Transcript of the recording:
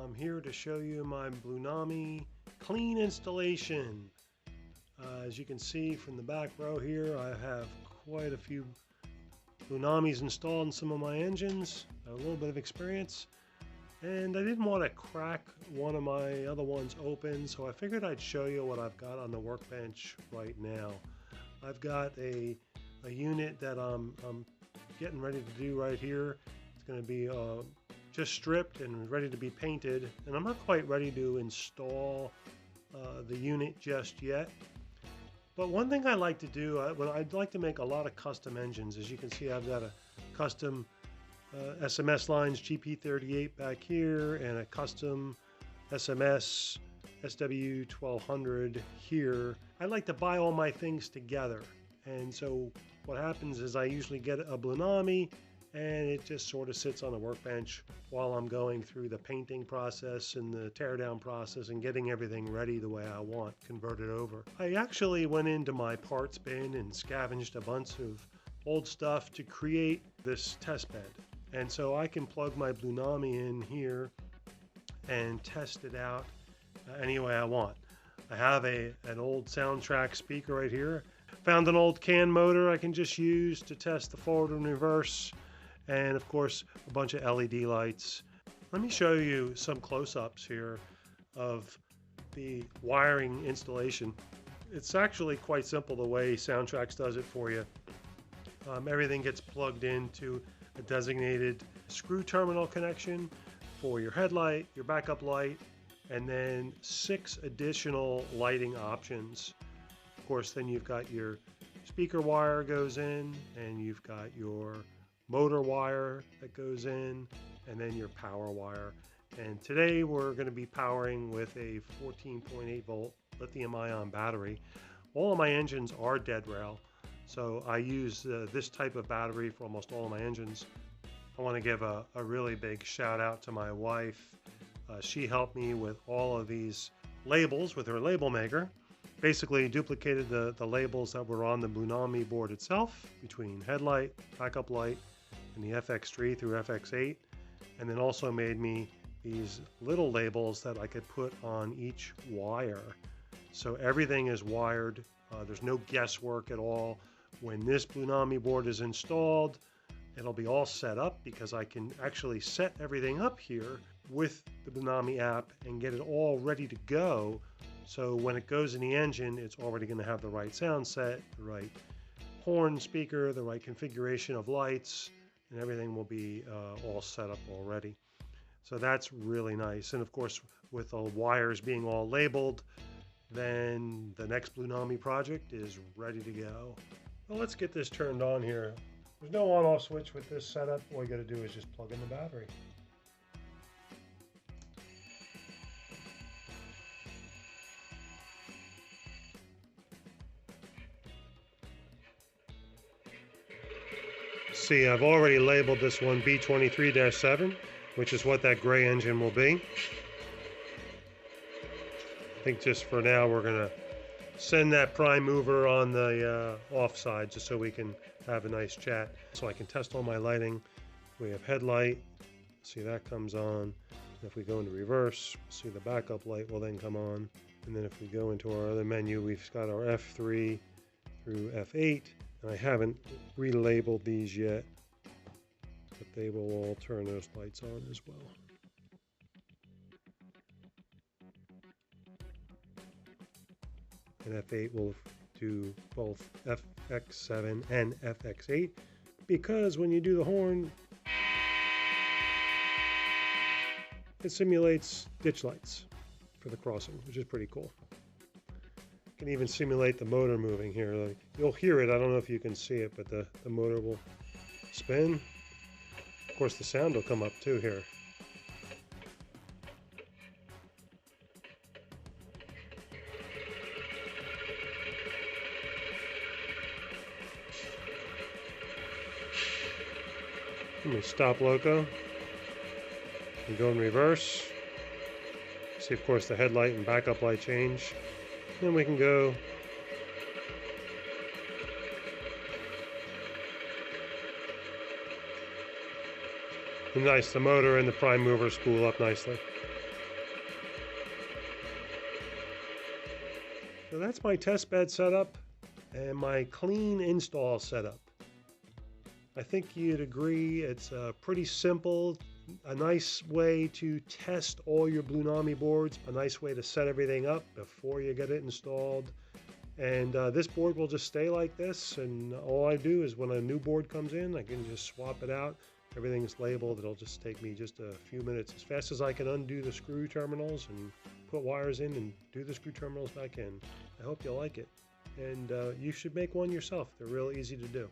I'm here to show you my Blunami clean installation. As you can see from the back row here, I have quite a few Blunamis installed in some of my engines. I have a little bit of experience, and I didn't want to crack one of my other ones open, so I figured I'd show you what I've got on the workbench right now. I've got a unit that I'm getting ready to do right here. It's going to be just stripped and ready to be painted, and I'm not quite ready to install the unit just yet. But one thing I like to do, I'd like to make a lot of custom engines. As you can see, I've got a custom SMS lines GP38 back here and a custom SMS SW1200 here. I like to buy all my things together, and so what happens is I usually get a Blunami and it just sort of sits on the workbench while I'm going through the painting process and the teardown process and getting everything ready the way I want, converted over. I actually went into my parts bin and scavenged a bunch of old stuff to create this test bed. And so I can plug my Blunami in here and test it out any way I want. I have an old SoundTraxx speaker right here. Found an old CAN motor I can just use to test the forward and reverse, and of course a bunch of LED lights. Let me show you some close-ups here of the wiring installation. It's actually quite simple the way SoundTraxx does it for you. Everything gets plugged into a designated screw terminal connection for your headlight, your backup light, and then 6 additional lighting options. Of course, then you've got your speaker wire goes in, and you've got your motor wire that goes in, and then your power wire. And today we're going to be powering with a 14.8 volt lithium ion battery. All of my engines are dead rail, so I use this type of battery for almost all of my engines. I want to give a really big shout out to my wife. She helped me with all of these labels with her label maker. Basically duplicated the labels that were on the Blunami board itself between headlight, backup light, and the FX3 through FX8, and then also made me these little labels that I could put on each wire. So everything is wired. There's no guesswork at all. When this Blunami board is installed, it'll be all set up because I can actually set everything up here with the Blunami app and get it all ready to go. So when it goes in the engine, it's already going to have the right sound set, the right horn speaker, the right configuration of lights, and everything will be all set up already. So that's really nice. And of course, with the wires being all labeled, then the next Blunami project is ready to go. Well, let's get this turned on here. There's no on-off switch with this setup. All you got to do is just plug in the battery. See, I've already labeled this one B23-7, which is what that gray engine will be. I think just for now we're going to send that prime mover on the off side just so we can have a nice chat. So I can test all my lighting. We have headlight. See, that comes on. If we go into reverse, see the backup light will then come on. And then if we go into our other menu, we've got our F3 through F8. And I haven't relabeled these yet, but they will all turn those lights on as well. And F8 will do both FX7 and FX8, because when you do the horn, it simulates ditch lights for the crossing, which is pretty cool. Can even simulate the motor moving here. Like, you'll hear it. I don't know if you can see it, but the motor will spin. Of course, the sound will come up too here. Let me stop loco and go in reverse. See, of course, the headlight and backup light change. Then we can go nice, the motor and the prime mover spool up nicely. So that's my test bed setup and my clean install setup. I think you'd agree it's pretty simple, a nice way to test all your Bluenami boards, a nice way to set everything up before you get it installed. And this board will just stay like this, and all I do is when a new board comes in, I can just swap it out. Everything's labeled. It'll just take me just a few minutes, as fast as I can undo the screw terminals and put wires in and do the screw terminals back in. I hope you like it, and you should make one yourself. They're real easy to do.